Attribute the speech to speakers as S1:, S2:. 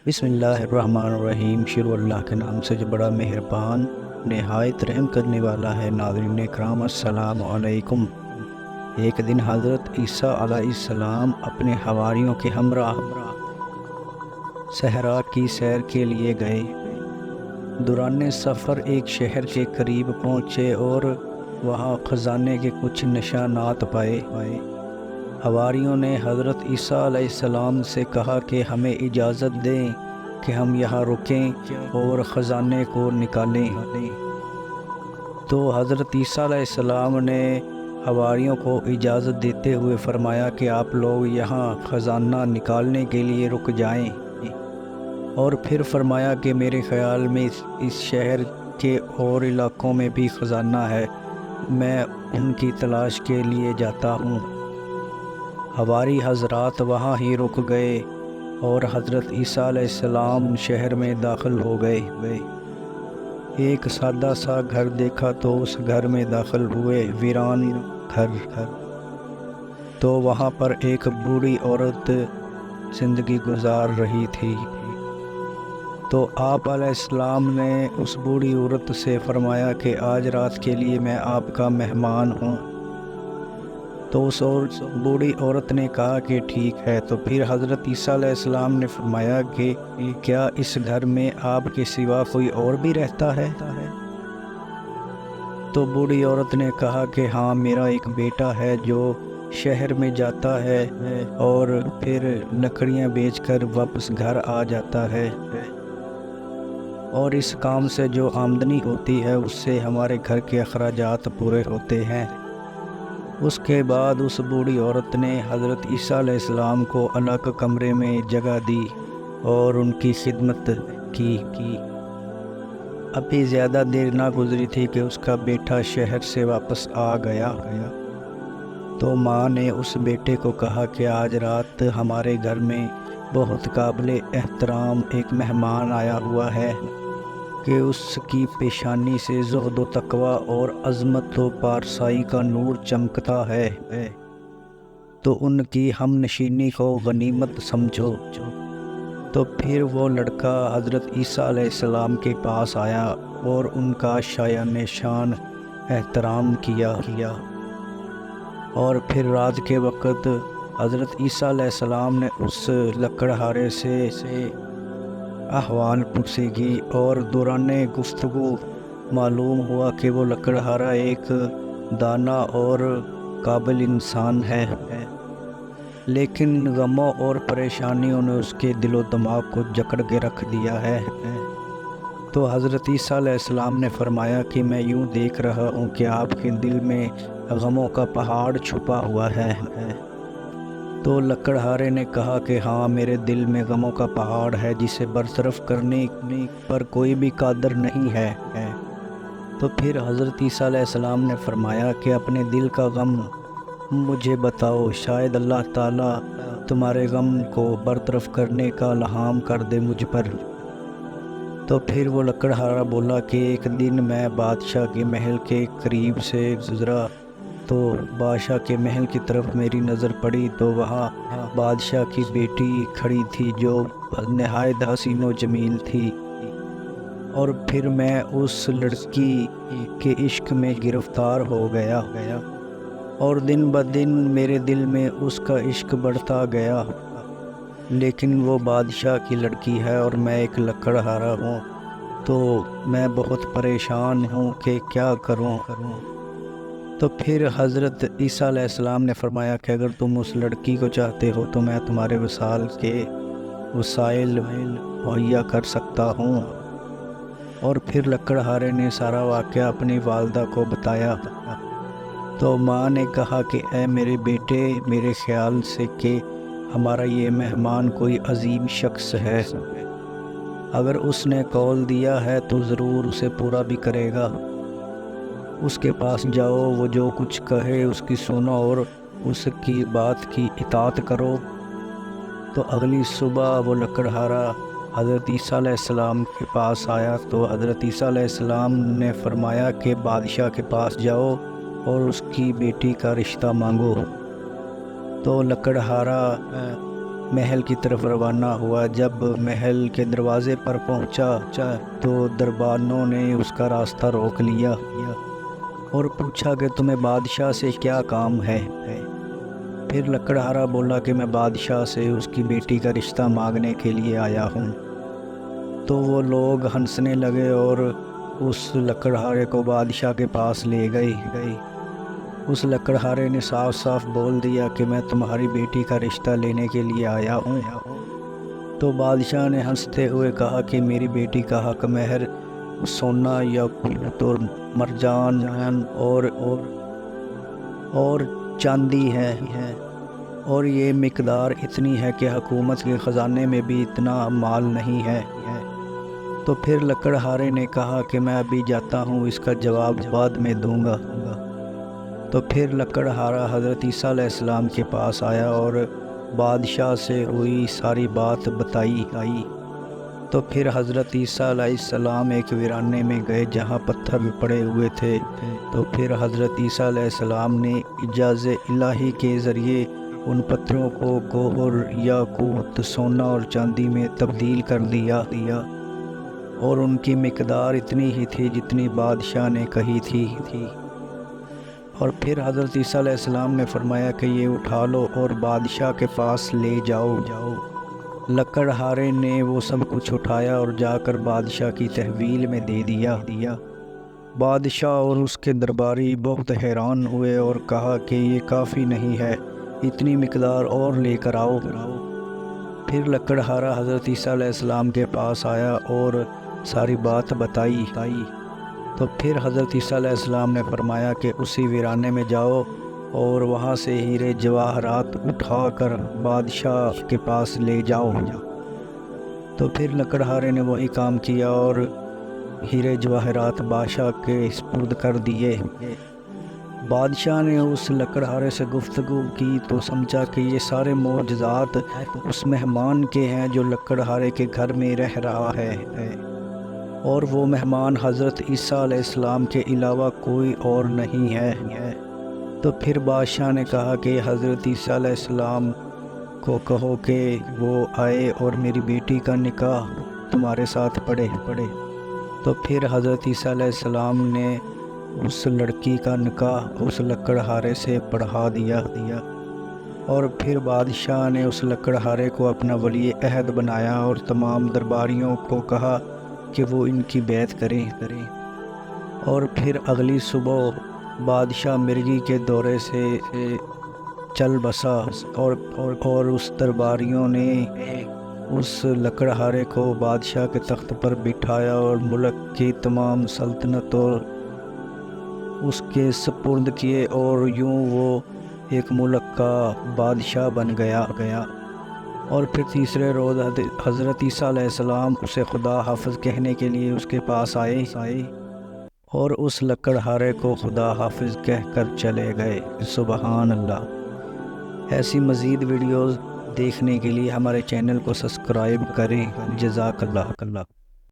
S1: بسم اللہ الرحمن الرحیم۔ شروع اللہ کے نام سے جو بڑا مہربان نہایت رحم کرنے والا ہے۔ ناظرین اکرام السلام علیکم۔ ایک دن حضرت عیسیٰ علیہ السلام اپنے حواریوں کے ہمراہ صحرا کی سیر کے لیے گئے۔ دوران سفر ایک شہر کے قریب پہنچے اور وہاں خزانے کے کچھ نشانات پائے۔ حواریوں نے حضرت عیسیٰ علیہ السلام سے کہا کہ ہمیں اجازت دیں کہ ہم یہاں رکیں اور خزانے کو نکالیں۔ تو حضرت عیسیٰ علیہ السلام نے حواریوں کو اجازت دیتے ہوئے فرمایا کہ آپ لوگ یہاں خزانہ نکالنے کے لیے رک جائیں، اور پھر فرمایا کہ میرے خیال میں اس شہر کے اور علاقوں میں بھی خزانہ ہے، میں ان کی تلاش کے لیے جاتا ہوں۔ حواری حضرات وہاں ہی رک گئے اور حضرت عیسیٰ علیہ السلام شہر میں داخل ہو گئے۔ ایک سادہ سا گھر دیکھا تو اس گھر میں داخل ہوئے، ویران گھر۔ تو وہاں پر ایک بوڑھی عورت زندگی گزار رہی تھی۔ تو آپ علیہ السلام نے اس بوڑھی عورت سے فرمایا کہ آج رات کے لیے میں آپ کا مہمان ہوں۔ تو اس بوڑھی عورت نے کہا کہ ٹھیک ہے۔ تو پھر حضرت عیسیٰ علیہ السلام نے فرمایا کہ کیا اس گھر میں آپ کے سوا کوئی اور بھی رہتا ہے؟ تو بوڑھی عورت نے کہا کہ ہاں، میرا ایک بیٹا ہے جو شہر میں جاتا ہے اور پھر لکڑیاں بیچ کر واپس گھر آ جاتا ہے، اور اس کام سے جو آمدنی ہوتی ہے اس سے ہمارے گھر کے اخراجات پورے ہوتے ہیں۔ اس کے بعد اس بوڑھی عورت نے حضرت عیسیٰ علیہ السلام کو الگ کمرے میں جگہ دی اور ان کی خدمت کی۔ ابھی زیادہ دیر نہ گزری تھی کہ اس کا بیٹا شہر سے واپس آ گیا۔ تو ماں نے اس بیٹے کو کہا کہ آج رات ہمارے گھر میں بہت قابل احترام ایک مہمان آیا ہوا ہے کہ اس کی پیشانی سے زہد و تقوی اور عظمت و پارسائی کا نور چمکتا ہے، تو ان کی ہم نشینی کو غنیمت سمجھو۔ تو پھر وہ لڑکا حضرت عیسیٰ علیہ السلام کے پاس آیا اور ان کا شایان شان احترام کیا، اور پھر رات کے وقت حضرت عیسیٰ علیہ السلام نے اس لکڑہارے سے احوال پوچھی کی، اور دوران گفتگو معلوم ہوا کہ وہ لکڑہارا ایک دانا اور قابل انسان ہے، لیکن غموں اور پریشانیوں نے اس کے دل و دماغ کو جکڑ کے رکھ دیا ہے۔ تو حضرت عیسیٰ علیہ السلام نے فرمایا کہ میں یوں دیکھ رہا ہوں کہ آپ کے دل میں غموں کا پہاڑ چھپا ہوا ہے۔ تو لکڑہارے نے کہا کہ ہاں، میرے دل میں غموں کا پہاڑ ہے جسے برطرف کرنے پر کوئی بھی قادر نہیں ہے۔ تو پھر حضرت عیسیٰ علیہ السلام نے فرمایا کہ اپنے دل کا غم مجھے بتاؤ، شاید اللہ تعالیٰ تمہارے غم کو برطرف کرنے کا الہام کر دے مجھ پر۔ تو پھر وہ لکڑہارا بولا کہ ایک دن میں بادشاہ کے محل کے قریب سے گزرا، تو بادشاہ کے محل کی طرف میری نظر پڑی تو وہاں بادشاہ کی بیٹی کھڑی تھی جو نہایت حسین و جمیل تھی، اور پھر میں اس لڑکی کے عشق میں گرفتار ہو گیا، اور دن بدن میرے دل میں اس کا عشق بڑھتا گیا، لیکن وہ بادشاہ کی لڑکی ہے اور میں ایک لکڑہارا ہوں، تو میں بہت پریشان ہوں کہ کیا کروں۔ تو پھر حضرت عیسیٰ علیہ السلام نے فرمایا کہ اگر تم اس لڑکی کو چاہتے ہو تو میں تمہارے وصال کے وسائل مہیا کر سکتا ہوں۔ اور پھر لکڑہارے نے سارا واقعہ اپنی والدہ کو بتایا۔ تو ماں نے کہا کہ اے میرے بیٹے، میرے خیال سے کہ ہمارا یہ مہمان کوئی عظیم شخص ہے، اگر اس نے قول دیا ہے تو ضرور اسے پورا بھی کرے گا۔ اس کے پاس جاؤ، وہ جو کچھ کہے اس کی سنو اور اس کی بات کی اطاعت کرو۔ تو اگلی صبح وہ لکڑہارا حضرت عیسیٰ علیہ السلام کے پاس آیا، تو حضرت عیسیٰ علیہ السلام نے فرمایا کہ بادشاہ کے پاس جاؤ اور اس کی بیٹی کا رشتہ مانگو۔ تو لکڑہارا محل کی طرف روانہ ہوا۔ جب محل کے دروازے پر پہنچا تو دربانوں نے اس کا راستہ روک لیا اور پوچھا کہ تمہیں بادشاہ سے کیا کام ہے؟ پھر لکڑہارا بولا کہ میں بادشاہ سے اس کی بیٹی کا رشتہ مانگنے کے لیے آیا ہوں۔ تو وہ لوگ ہنسنے لگے اور اس لکڑہارے کو بادشاہ کے پاس لے گئے۔ اس لکڑہارے نے صاف صاف بول دیا کہ میں تمہاری بیٹی کا رشتہ لینے کے لیے آیا ہوں۔ تو بادشاہ نے ہنستے ہوئے کہا کہ میری بیٹی کا حق مہر سونا یاقوت اور مرجان اور چاندی ہے، اور یہ مقدار اتنی ہے کہ حکومت کے خزانے میں بھی اتنا مال نہیں ہے۔ تو پھر لکڑہارے نے کہا کہ میں ابھی جاتا ہوں، اس کا جواب بعد میں دوں گا۔ تو پھر لکڑہارا حضرت عیسیٰ علیہ السلام کے پاس آیا اور بادشاہ سے ہوئی ساری بات بتائی۔ تو پھر حضرت عیسیٰ علیہ السلام ایک ویرانے میں گئے جہاں پتھر پڑے ہوئے تھے۔ تو پھر حضرت عیسیٰ علیہ السلام نے اجازت الہی کے ذریعے ان پتھروں کو گوہر یاقوت سونا اور چاندی میں تبدیل کر دیا اور ان کی مقدار اتنی ہی تھی جتنی بادشاہ نے کہی تھی۔ اور پھر حضرت عیسیٰ علیہ السلام نے فرمایا کہ یہ اٹھا لو اور بادشاہ کے پاس لے جاؤ۔ لکڑہارے نے وہ سب کچھ اٹھایا اور جا کر بادشاہ کی تحویل میں دے دیا۔ بادشاہ اور اس کے درباری بہت حیران ہوئے اور کہا کہ یہ کافی نہیں ہے، اتنی مقدار اور لے کر آؤ۔ پھر لکڑہارا حضرت عیسیٰ علیہ السلام کے پاس آیا اور ساری بات بتائی۔ تو پھر حضرت عیسیٰ علیہ السلام نے فرمایا کہ اسی ویرانے میں جاؤ اور وہاں سے ہیرے جواہرات اٹھا کر بادشاہ کے پاس لے جاؤ۔ تو پھر لکڑہارے نے وہی کام کیا اور ہیرے جواہرات بادشاہ کے سپرد کر دیے۔ بادشاہ نے اس لکڑہارے سے گفتگو کی تو سمجھا کہ یہ سارے معجزات اس مہمان کے ہیں جو لکڑہارے کے گھر میں رہ رہا ہے، اور وہ مہمان حضرت عیسیٰ علیہ السلام کے علاوہ کوئی اور نہیں ہے۔ تو پھر بادشاہ نے کہا کہ حضرت عیسیٰ علیہ السلام کو کہو کہ وہ آئے اور میری بیٹی کا نکاح تمہارے ساتھ پڑھے۔ تو پھر حضرت عیسیٰ علیہ السلام نے اس لڑکی کا نکاح اس لکڑہارے سے پڑھا دیا، اور پھر بادشاہ نے اس لکڑہارے کو اپنا ولی عہد بنایا اور تمام درباریوں کو کہا کہ وہ ان کی بیعت کریں۔ اور پھر اگلی صبح بادشاہ مرغی کے دورے سے چل بسا اور اس درباریوں نے اس لکڑہارے کو بادشاہ کے تخت پر بٹھایا اور ملک کی تمام سلطنت اور اس کے سپرد کیے، اور یوں وہ ایک ملک کا بادشاہ بن گیا۔ اور پھر تیسرے روز حضرت عیسیٰ علیہ السلام اسے خدا حافظ کہنے کے لیے اس کے پاس آئے اور اس لکڑہارے کو خدا حافظ کہہ کر چلے گئے۔ سبحان اللہ۔ ایسی مزید ویڈیوز دیکھنے کے لیے ہمارے چینل کو سبسکرائب کریں۔ جزاک اللہ۔